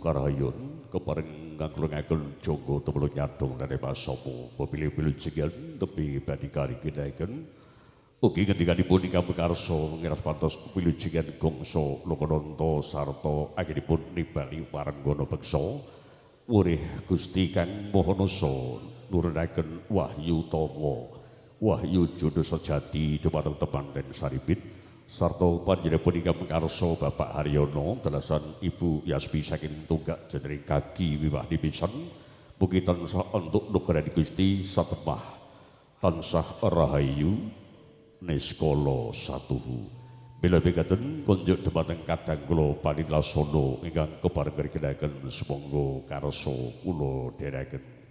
Karayun kepareng ngangklungaken jangga temelu nyadong dene pasapa pilih-pilih jenengan tepi badhe kali kinaiken ugi ngendikanipun ingkang mikarsa ngiras pantos pilih jenengan gongsa Lokananta sarta anggenipun nimbali parenggana beksa wurih Gusti Kang Mahanasa nurunaken wahyu tama wahyu jodoh sejati dumateng temanten saripit sarta panjenenganipun ingkang mikarsa Bapak Haryono dalasan Ibu Yasmi saking tunggak jeneng kaki wiwah pisan mugi tansah entuk nugraha Gusti satemah tansah rahayu niskala satuhu bila begaten konjuk dumateng kadang kula panilasana ingkang kepareng kinakaken sumangga karsa kula dherekaken.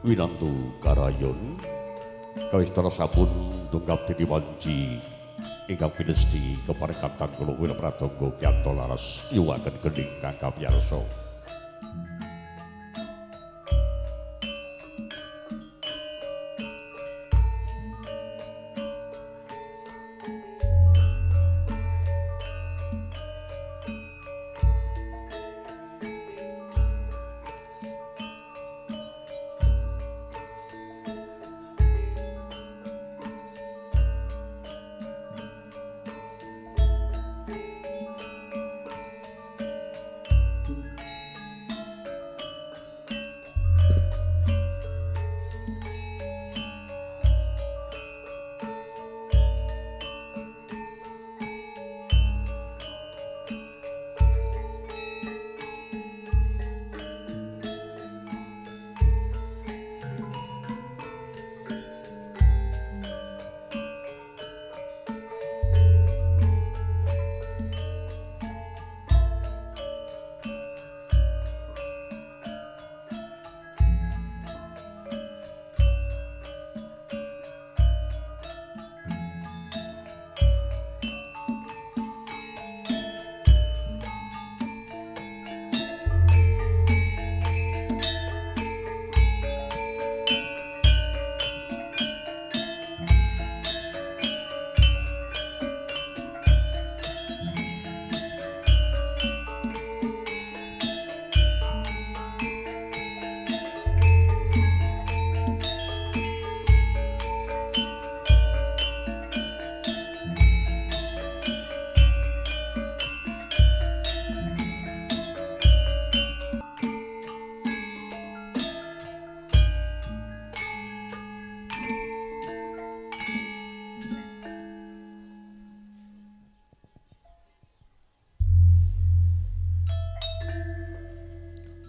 Winantu Karayon kawistara sampun tunggap dadi wanci ingkang pinesti kepareng Kakang kula Wil Pratangga Kyanta laras nyuwaken gending kang kapiyarsa.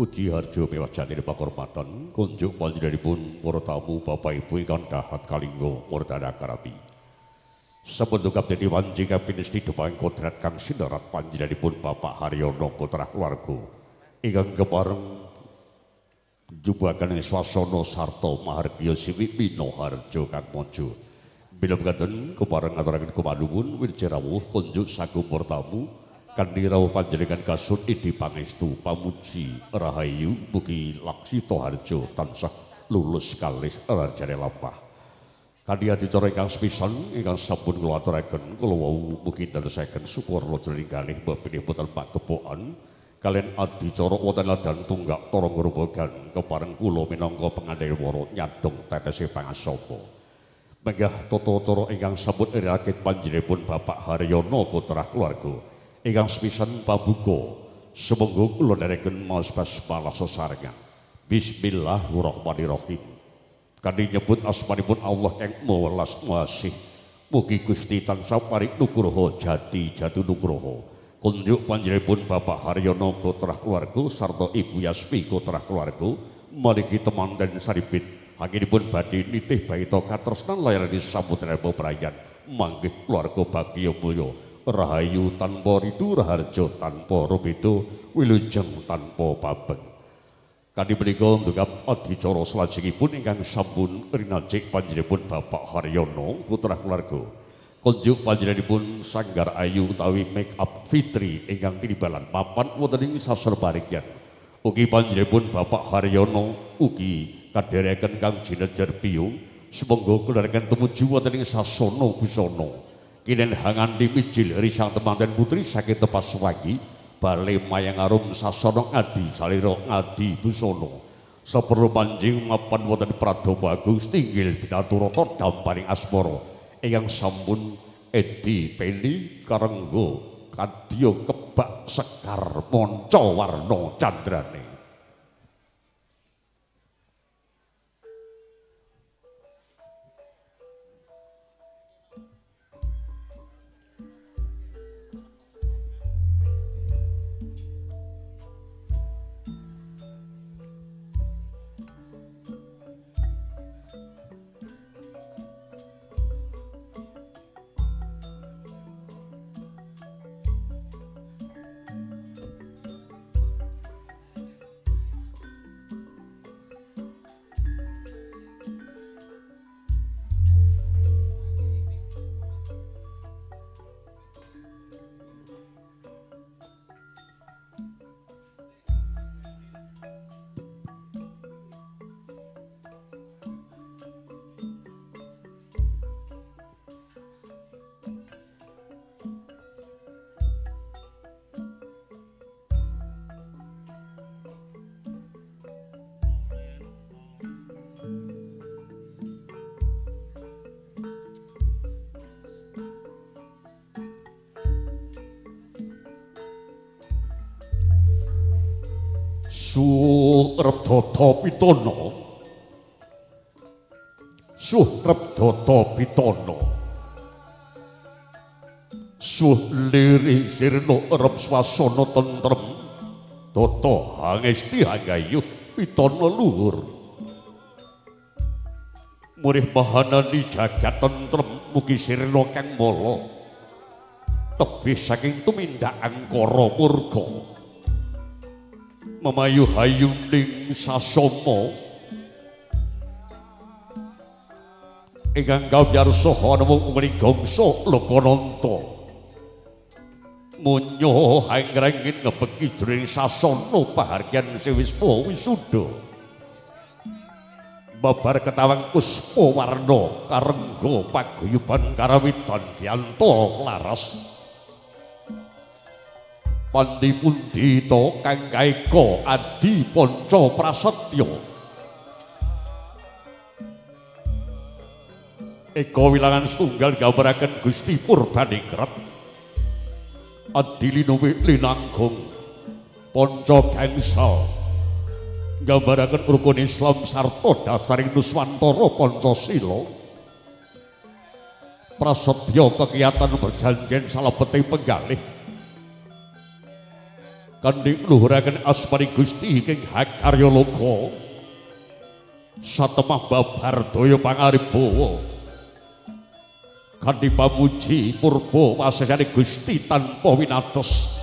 Puji harjo mewajane pakurmatan kunjuk panjenenganipun para tamu Bapak Ibu ingkang dahat kalingga murdana karapi. Sampun tunggap dadi wanci kapinesti dumaning kodrat kang sinerat panjenenganipun Bapak Haryono putra keluarga ingkang kepareng jubaken swasana sarta mahargya siwi Minoharjo kang mojo. Bila mekaten kepareng ngaturaken kumanuwun wirja rawuh kunjuk sagung para tamu kanthi rawuh panjenengan kasut idi pangestu pamuji rahayu mugi Laksita Harjo tansah lulus kalis rajane lampah. Kanthi adicara ingkang sepisan ingkang sampun kula aturaken kula wau mugi ndadosaken syukur lajeng kalih bebinipun pagepokan kalian adicara wonten ladan tunggak tara grobogan kepareng kula minangka pengandhawara nyadong tetese pangasapa. Menggah tata cara ingkang sampun irakit panjenenganipun Bapak Haryono putra keluarga ingkang sepisan pabuka sumangga kula ndereken maos basmalah sesarengan. Bismillahirrahmanirrahim. Kanthi nyebut asmanipun Allah kang welas wasih mugi Gusti tansah paring nugraha jati nugraha kunjuk panjenenganipun Bapak Haryono putra keluarga sarta Ibu Yasmi putra keluarga marigi temanten saribit anggenipun badhe nitih baita katresnan layani samudra bebrayan manggih keluarga bagya mulya rahayu tanpa ridu raharjo tanpa rupido wilujeng tanpa babeng. Kanthi menika tunggap adicara salajengipun ingkang sampun rinajik panjenenganipun Bapak Haryono putra keluarga kunjuk panjenenganipun Sanggar Ayu utawi make up Fitri ingkang tinibalan mapan wonten ing sasar paringgan. Ugi panjenenganipun Bapak Haryono ugi kadherekaken kang jinejer piyung sumangga kularekan tumuju wonten ing sasana busana. Kinen hangan dimijil risang temanten putri sakit tepas wagi bale mayang arum sasana ngadi salira ngadi busana saperlu panjing mapan wonten Prado Bagus tinggil binaturata damparing asmara ingkang sampun edi peni karengga kadya kebak sekar manca warna candrane. Surebdata Pitana Surebdata Pitana Suhliri sirna rep swasana tentrem tata hangesti hangayuh pitana luhur murih mahanani jagat tentrem mugi sirna kang mala tebih saking tumindak angkara murga memayu hayuning sasama ingkang kawyarsa namung mring gangsa Lokananta munyo hangrengin ngebeki jroning sasana pahargyan Sewisma Wisuda babar ketawang puspa warna karengga paguyuban karawitan dianta laras pandi pundi to kang kaeka adi panca prasetya eka wilangan setunggal gambaraken Gusti Purbaningrat adi linuwih linanggung panca gangsal gambaraken rukun Islam sarta dasaring Nuswantara Pancasila prasetya kekiyatan berjanjen salebete penggalih kanthi ngluhuraken asmani Gusti ing hakarya loka satemah babar daya pangaribawa kanthi pamuji purba wasesane Gusti tanpa winates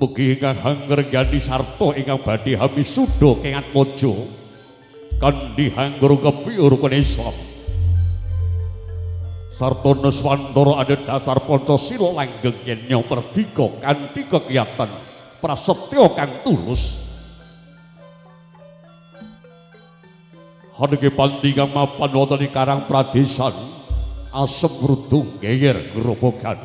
mugi ingkang hangrenggani sarta ingkang badhe hamisuda kengat mojo kanthi hanggrukepi rukun Islam sarta Nuswantara adat dasar Pancasila langgeng yen merdika kanthi kekiyatan prasetya kang tulus haneke pandi kang mapan wonten ing Karang Pradesan asem rudung geyer grobogan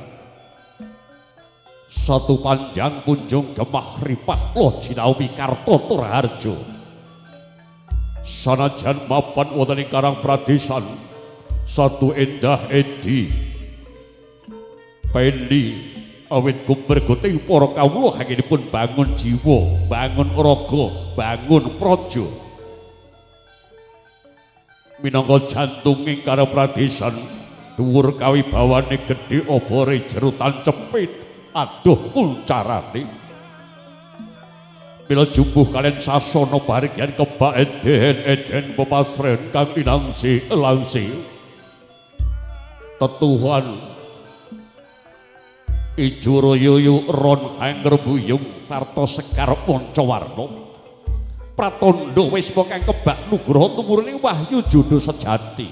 satu panjang kunjung gemah ripah loh jinawi karto Turharjo sanajan mapan wonten ing Karang Pradesan satu endah edi pendi awit kumbergoting para kawula hanginipun bangun jiwa bangun raga bangun praja minangka jantunging Karang Pradesan dhuwur kawibawane gedhe obore jerutan cepit aduh kulcarane bila jumbuh kalian sasana barigyan kebak eden pepasren kang inangsi elangsi tetuhan ijo royoyo ron hangger buyung sarta sekar mancawarna pratandha wisma kang kebak nugraha tumurune wahyu jodho sejati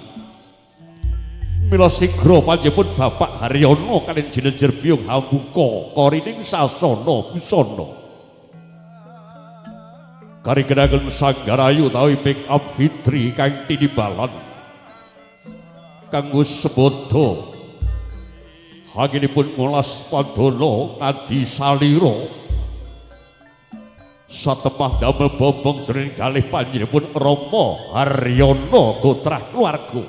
mila sigra panjenengan Bapak Haryono kaliyan Jinejer Biyung hambuka korining sasana busana karigenaken Sanggarayu utawi pick up Fitri kang tinibalan kanggo sebodo hanginipun ngulas padana adi salira satemah damel bombong jroning kalih panjenenganipun Rama Haryono gotrah keluarga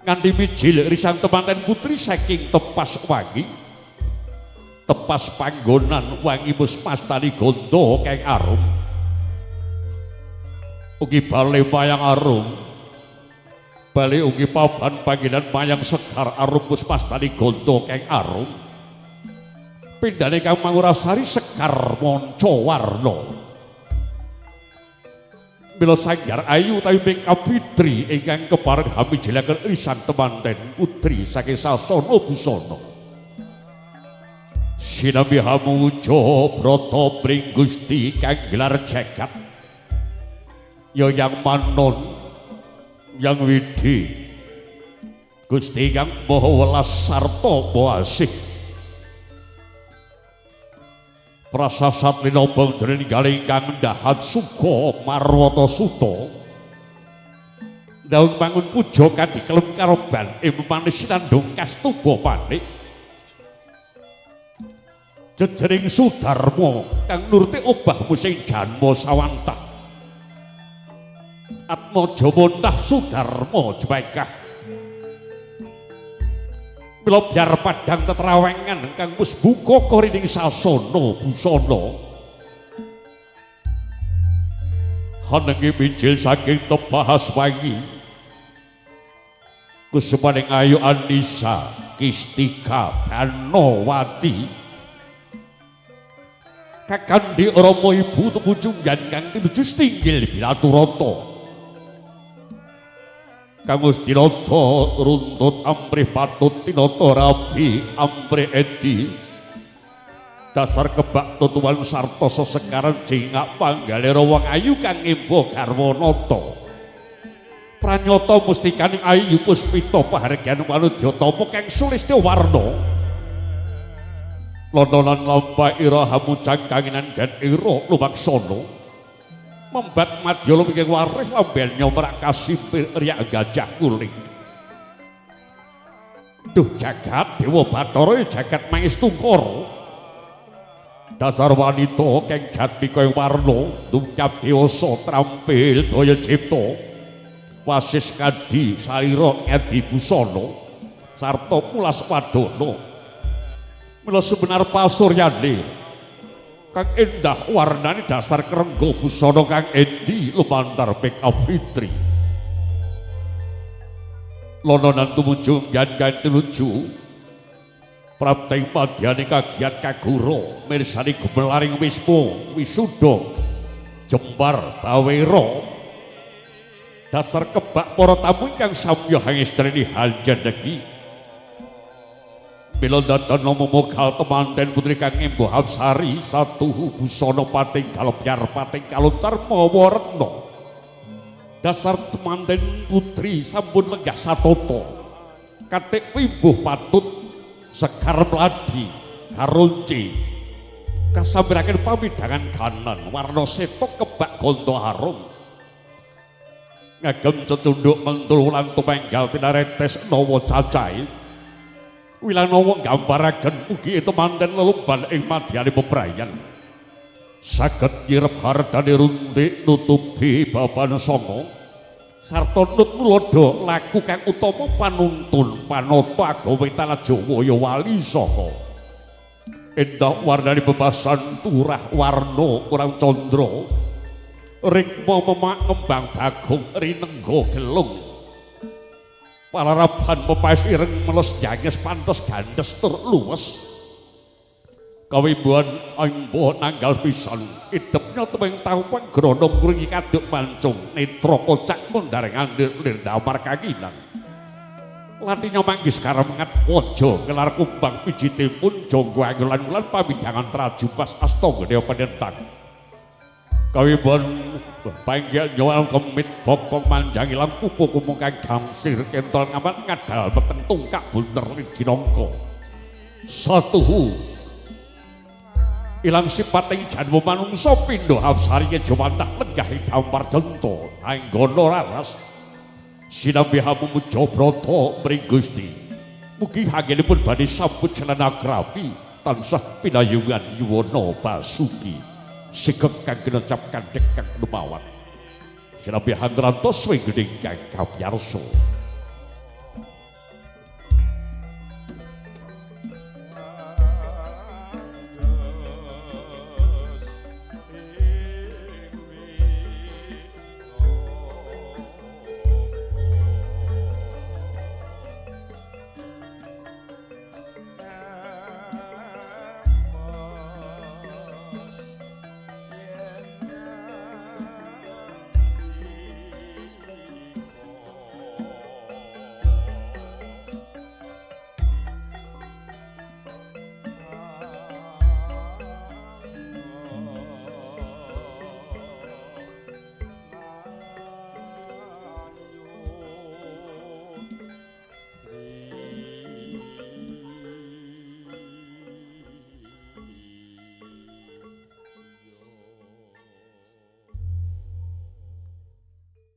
nganti mijil risang temanten putri saking tepas wangi tepas panggonan wangi musmastani gondo kang arum ugi bale mayang arum bale ugi papan panggilan mayang sekar arum musmastani gondo kang arum pindhane kang mangurasari sekar manca warna mila Sanggar Ayu utawi Pingkap Fitri ingkang kepareng hamijilaken risan temanten putri saking sasana busana sinambi hamuja brata pring Gusti kang gelar jagat ya yang manon yang widhi Gusti kang maha welas sarta maha asih prasasat linobong jroning galing kang ndahat suga marwata suta daung bangun puja kanthi kelem karoban manis sinandung kastuba panik jejering Sudarma kang nuruti obahmu sing janma sawantah atmaja montah Sudarma jebakah mila biar padang tetrawengan kang wis buka korining sasana busana hanenge pinjil saking tebahas wangi kusumaning ayu Anissa Kistika Banowati kakandhi Rama Ibu tepujunggan kang tinuju Stinggil Biraturata kang wis tinata runtut amprih patut tinata rabi amprih edi dasar kebak tutuan sarta sesekaran jingak panggalira wong ayu kang embo garwanata pranyata mustikaning ayu puspita pahargyan manudyatama kang sulistya warna londonan lampah ira hamucang kanginan dan ira lumaksana membat madya lumingking warih lamben nyomrak kasimpir riyak gajah kuling duh jagat dewa Bathara jagat Mangestungkara dasar wanita kang jati kaya warna tumcap dewasa trampil daya cipta wasis kadi salira ngedi busana sarta pulas wadana mila sebenar pasuryane kang endah warnane dasar kerenggo busana kang endi lumantar make-up fitri lononan tumuju nggan tinuju prapteng padyane kagiat kagura mirsani gemelaring wisma wisuda jembar bawera dasar kebak para tamu ingkang samya hangestreni hanjenengi mila dadana momogal temanten putri kang embuh Hapsari satuhu busana pating kalopyar pating kalontar mawa retna dasar temanten putri sampun lenggah satata katik pimbuh patut sekar mladi karunci kasambiraken pamidangan kanan warna setok kebak gondo harum ngagem cetunduk mentul lan tumenggal pinaretes nawa cacai Wilanowo gambaraken ugi temanten lelumban ing madyane bebrayan saged nyirep hardane runtik nutupi baban sanga sarta nut nulodo laku kang utama panuntun panata agama tanah Jawa ya wali saha endah warnane bebasan turah warna kurang candra rikma memak ngembang bagung rinengga gelung palarapan pepaes ireng meles janges pantes gandes tur luwes kawimbuhan embuh nanggal pisan idepnya temeng tampang grono mringi kaduk mancung netra kocak mundarengan lir damar kanginan latinya manggis karemengat waja ngelar kumbang pijitipun janggo angulan-angulan pamidangan trajupas astanga panentang kawimbuhan panggil nyawal kemit bokong manjangi lampu pukumung kang gangsir kentol ngamat ngadal meteng tungkak bunter lidinongko satuhu ilang sipating janmu manungsa pindho Hapsari jawantah lenggah dampar dento anggono raras sinambi hamu muja brata mring Gusti mugi hangenipun badhe sambut celanagrapi tansah pinayungan yuwana basuki sikek kang kinecap kandhek kang lumawat sinambi hangrantos swing gedeng kang kapyarsa